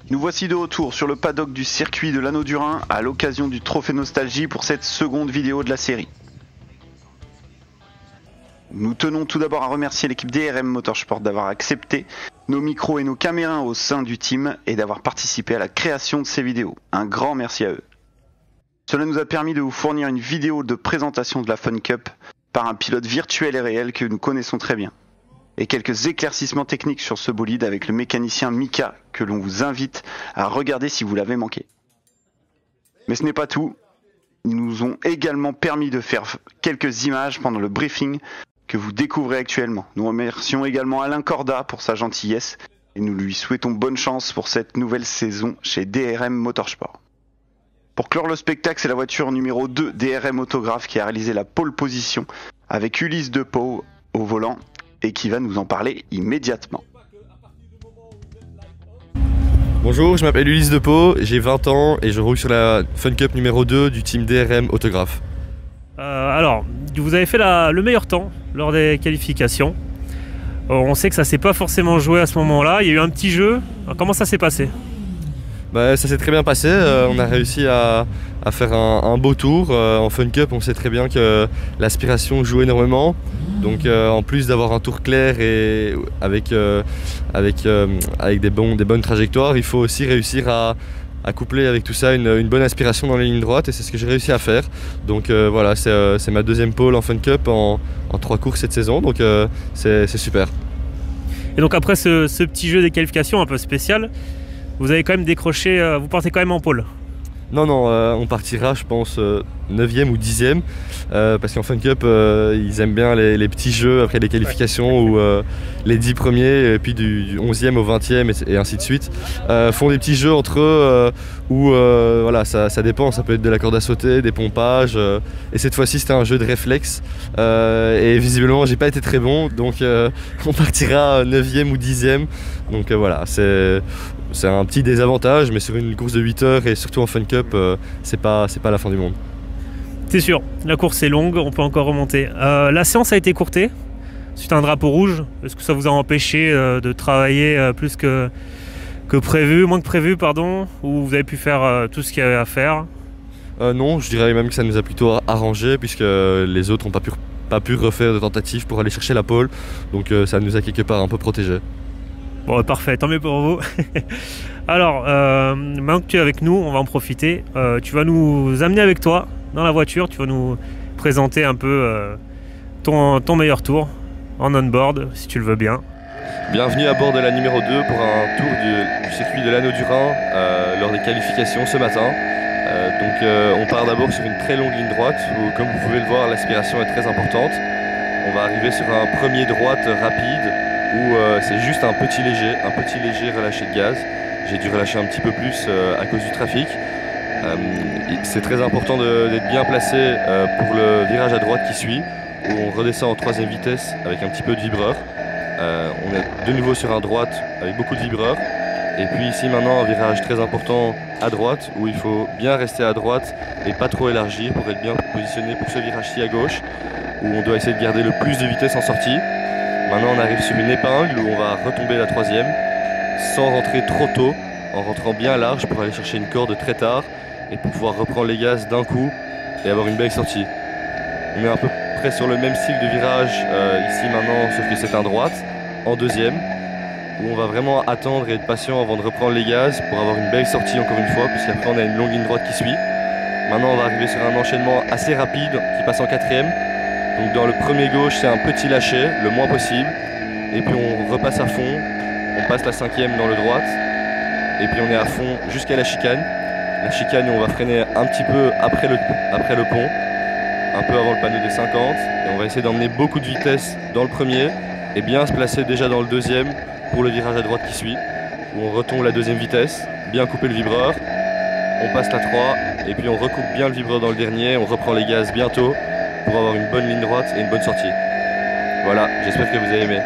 Nous voici de retour sur le paddock du circuit de l'Anneau du Rhin à l'occasion du Trophée Nostalgie pour cette seconde vidéo de la série. Nous tenons tout d'abord à remercier l'équipe DRM Motorsport d'avoir accepté nos micros et nos caméras au sein du team et d'avoir participé à la création de ces vidéos. Un grand merci à eux. Cela nous a permis de vous fournir une vidéo de présentation de la Fun Cup par un pilote virtuel et réel que nous connaissons très bien. Et quelques éclaircissements techniques sur ce bolide avec le mécanicien Mika que l'on vous invite à regarder si vous l'avez manqué. Mais ce n'est pas tout, ils nous ont également permis de faire quelques images pendant le briefing que vous découvrez actuellement. Nous remercions également Alain Corda pour sa gentillesse et nous lui souhaitons bonne chance pour cette nouvelle saison chez DRM Motorsport. Pour clore le spectacle, c'est la voiture numéro 2 DRM Autographe qui a réalisé la pole position avec Ulysse Depot au volant et qui va nous en parler immédiatement. Bonjour, je m'appelle Ulysse Depot, j'ai 20 ans et je roule sur la Fun Cup numéro 2 du team DRM Autographe. Alors, vous avez fait le meilleur temps lors des qualifications. On sait que ça s'est pas forcément joué à ce moment-là, il y a eu un petit jeu. Alors, comment ça s'est passé ? Ça s'est très bien passé, on a réussi à faire un beau tour. En Fun Cup, on sait très bien que l'aspiration joue énormément. Donc en plus d'avoir un tour clair et avec des bonnes trajectoires, il faut aussi réussir à coupler avec tout ça une bonne aspiration dans les lignes droites et c'est ce que j'ai réussi à faire. Donc voilà, c'est ma deuxième pole en Fun Cup en 3 courses cette saison, donc c'est super. Et donc après ce petit jeu des qualifications un peu spécial, vous avez quand même décroché, vous partez quand même en pole. Non, on partira je pense 9e ou 10e parce qu'en Fun Cup ils aiment bien les petits jeux après les qualifications où les 10 premiers et puis du 11e au 20e et ainsi de suite font des petits jeux entre eux où voilà, ça dépend, ça peut être de la corde à sauter, des pompages et cette fois-ci c'était un jeu de réflexe et visiblement j'ai pas été très bon donc on partira 9e ou 10e donc voilà, c'est un petit désavantage, mais sur une course de 8 heures et surtout en Fun Cup, c'est pas la fin du monde. C'est sûr, la course est longue, on peut encore remonter. La séance a été courtée, suite à un drapeau rouge. Est-ce que ça vous a empêché de travailler plus que prévu, moins que prévu, pardon, ou vous avez pu faire tout ce qu'il y avait à faire? Non, je dirais même que ça nous a plutôt arrangé puisque les autres n'ont pas pu refaire de tentatives pour aller chercher la pole, donc ça nous a quelque part un peu protégés. Bon, parfait, tant mieux pour vous. Alors, maintenant que tu es avec nous, on va en profiter. Tu vas nous amener avec toi dans la voiture, tu vas nous présenter un peu ton meilleur tour en on-board, si tu le veux bien. Bienvenue à bord de la numéro 2 pour un tour du circuit de l'Anneau du Rhin lors des qualifications ce matin. On part d'abord sur une très longue ligne droite où, comme vous pouvez le voir, l'aspiration est très importante. On va arriver sur un premier droite rapide où c'est juste un petit léger relâché de gaz. J'ai dû relâcher un petit peu plus à cause du trafic. C'est très important d'être bien placé pour le virage à droite qui suit, où on redescend en 3e vitesse avec un petit peu de vibreur. On est de nouveau sur un droite avec beaucoup de vibreur. Et puis ici maintenant un virage très important à droite, où il faut bien rester à droite et pas trop élargir pour être bien positionné pour ce virage-ci à gauche, où on doit essayer de garder le plus de vitesse en sortie. Maintenant on arrive sur une épingle où on va retomber la 3e sans rentrer trop tôt, en rentrant bien large pour aller chercher une corde très tard et pour pouvoir reprendre les gaz d'un coup et avoir une belle sortie. On est à peu près sur le même style de virage ici maintenant, sauf que c'est un droite, en 2e, où on va vraiment attendre et être patient avant de reprendre les gaz pour avoir une belle sortie encore une fois, puisqu'après on a une longue ligne droite qui suit. Maintenant on va arriver sur un enchaînement assez rapide qui passe en 4e. Donc dans le premier gauche, c'est un petit lâcher, le moins possible. Et puis on repasse à fond, on passe la 5e dans le droite. Et puis on est à fond jusqu'à la chicane. La chicane où on va freiner un petit peu après le pont, un peu avant le panneau des 50. Et on va essayer d'emmener beaucoup de vitesse dans le premier et bien se placer déjà dans le 2e pour le virage à droite qui suit. Où on retombe la 2e vitesse, bien couper le vibreur. On passe la 3 et puis on recoupe bien le vibreur dans le dernier. On reprend les gaz bientôt pour avoir une bonne ligne droite et une bonne sortie. Voilà, j'espère que vous avez aimé.